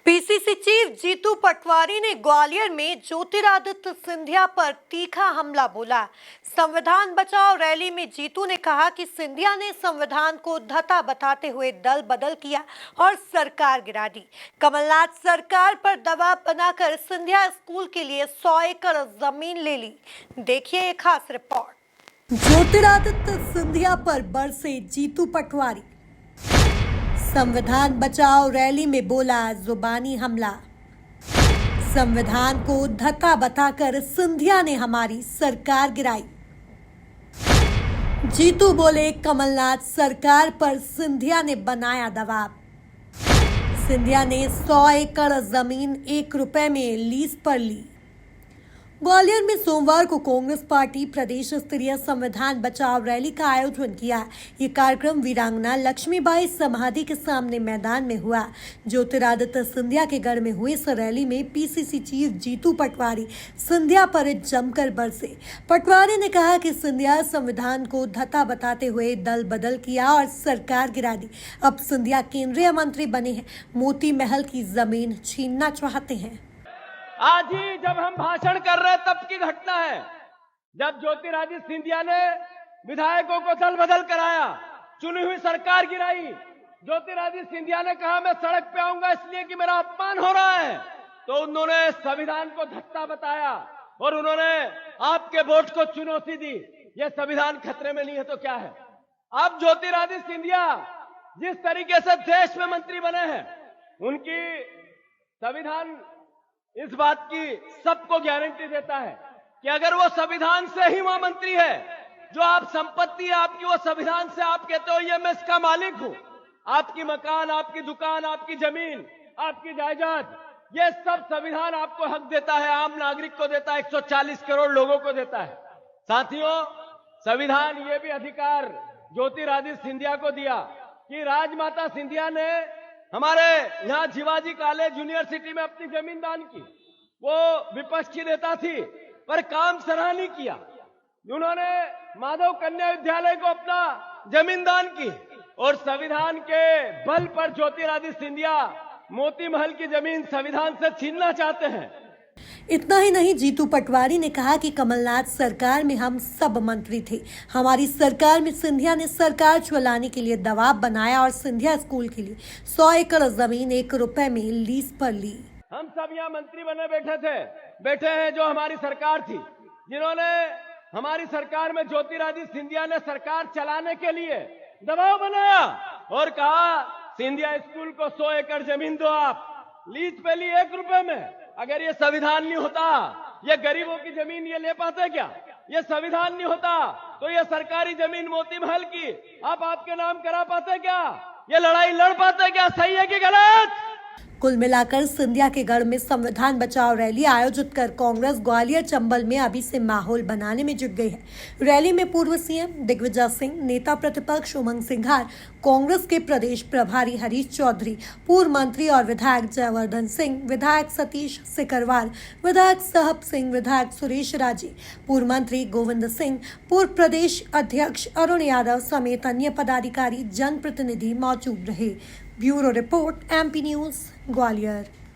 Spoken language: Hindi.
पीसीसी चीफ जीतू पटवारी ने ग्वालियर में ज्योतिरादित्य सिंधिया पर तीखा हमला बोला। संविधान बचाओ रैली में जीतू ने कहा कि सिंधिया ने संविधान को धता बताते हुए दल बदल किया और सरकार गिरा दी। कमलनाथ सरकार पर दबाव बनाकर सिंधिया स्कूल के लिए 100 एकड़ जमीन ले ली। देखिए एक खास रिपोर्ट। ज्योतिरादित्य सिंधिया पर बरसे जीतू पटवारी। संविधान बचाओ रैली में बोला जुबानी हमला। संविधान को धक्का बताकर सिंधिया ने हमारी सरकार गिराई। जीतू बोले कमलनाथ सरकार पर सिंधिया ने बनाया दबाव। सिंधिया ने 100 एकड़ जमीन 1 रुपए में लीज पर ली। ग्वालियर में सोमवार को कांग्रेस पार्टी प्रदेश स्तरीय संविधान बचाओ रैली का आयोजन किया। ये कार्यक्रम वीरांगना लक्ष्मीबाई समाधि के सामने मैदान में हुआ। ज्योतिरादित्य सिंधिया के गढ़ में हुई इस रैली में पीसीसी चीफ जीतू पटवारी सिंधिया पर जमकर बरसे। पटवारी ने कहा कि सिंधिया संविधान को धता बताते हुए दल बदल किया और सरकार गिरा दी। अब सिंधिया केंद्रीय मंत्री बने हैं, मोती महल की जमीन छीनना चाहते हैं। आज ही जब हम भाषण कर रहे तब की घटना है, जब ज्योतिरादित्य सिंधिया ने विधायकों को दल बदल कराया, चुनी हुई सरकार गिराई। ज्योतिरादित्य सिंधिया ने कहा मैं सड़क पे आऊंगा इसलिए कि मेरा अपमान हो रहा है, तो उन्होंने संविधान को धत्ता बताया और उन्होंने आपके वोट को चुनौती दी। यह संविधान खतरे में नहीं है तो क्या है। अब ज्योतिरादित्य सिंधिया जिस तरीके से देश में मंत्री बने हैं, उनकी संविधान इस बात की सबको गारंटी देता है कि अगर वो संविधान से ही वहां मंत्री है, जो आप संपत्ति है आपकी वो संविधान से, आप कहते हो ये मैं इसका मालिक हूं, आपकी मकान, आपकी दुकान, आपकी जमीन, आपकी जायदाद, ये सब संविधान आपको हक देता है, आम नागरिक को देता है, 140 करोड़ लोगों को देता है। साथियों, संविधान ये भी अधिकार ज्योतिरादित्य सिंधिया को दिया कि राजमाता सिंधिया ने हमारे यहाँ शिवाजी कॉलेज यूनिवर्सिटी में अपनी जमीन दान की। वो विपक्ष की नेता थी पर काम सराहनीय किया। उन्होंने माधव कन्या विद्यालय को अपना जमीन दान की और संविधान के बल पर ज्योतिरादित्य सिंधिया मोती महल की जमीन संविधान से छीनना चाहते हैं। इतना ही नहीं, जीतू पटवारी ने कहा कि कमलनाथ सरकार में हम सब मंत्री थे। हमारी सरकार में सिंधिया ने सरकार चलाने के लिए दबाव बनाया और सिंधिया स्कूल के लिए 100 एकड़ जमीन 1 रुपए में लीज पर ली। हम सब यहाँ मंत्री बने बैठे हैं जो हमारी सरकार थी, जिन्होंने हमारी सरकार में ज्योतिरादित्य सिंधिया ने सरकार चलाने के लिए दबाव बनाया और कहा सिंधिया स्कूल को 100 एकड़ जमीन दो, आप लीज पे ली 1 रुपए में। अगर ये संविधान नहीं होता, ये गरीबों की जमीन ये ले पाते क्या? ये संविधान नहीं होता तो ये सरकारी जमीन मोती महल की आप आपके नाम करा पाते क्या? ये लड़ाई लड़ पाते क्या? सही है कि गलत? कुल मिलाकर सिंधिया के गढ़ में संविधान बचाओ रैली आयोजित कर कांग्रेस ग्वालियर चंबल में अभी से माहौल बनाने में जुट गई है। रैली में पूर्व सीएम दिग्विजय सिंह, नेता प्रतिपक्ष उमंग सिंघार, कांग्रेस के प्रदेश प्रभारी हरीश चौधरी, पूर्व मंत्री और विधायक जयवर्धन सिंह, विधायक सतीश सिकरवार, विधायक सहब सिंह, विधायक सुरेश राजी, पूर्व मंत्री गोविंद सिंह, पूर्व प्रदेश अध्यक्ष अरुण यादव समेत अन्य पदाधिकारी, जनप्रतिनिधि मौजूद रहे। Bureau report, MP news, Gwalior.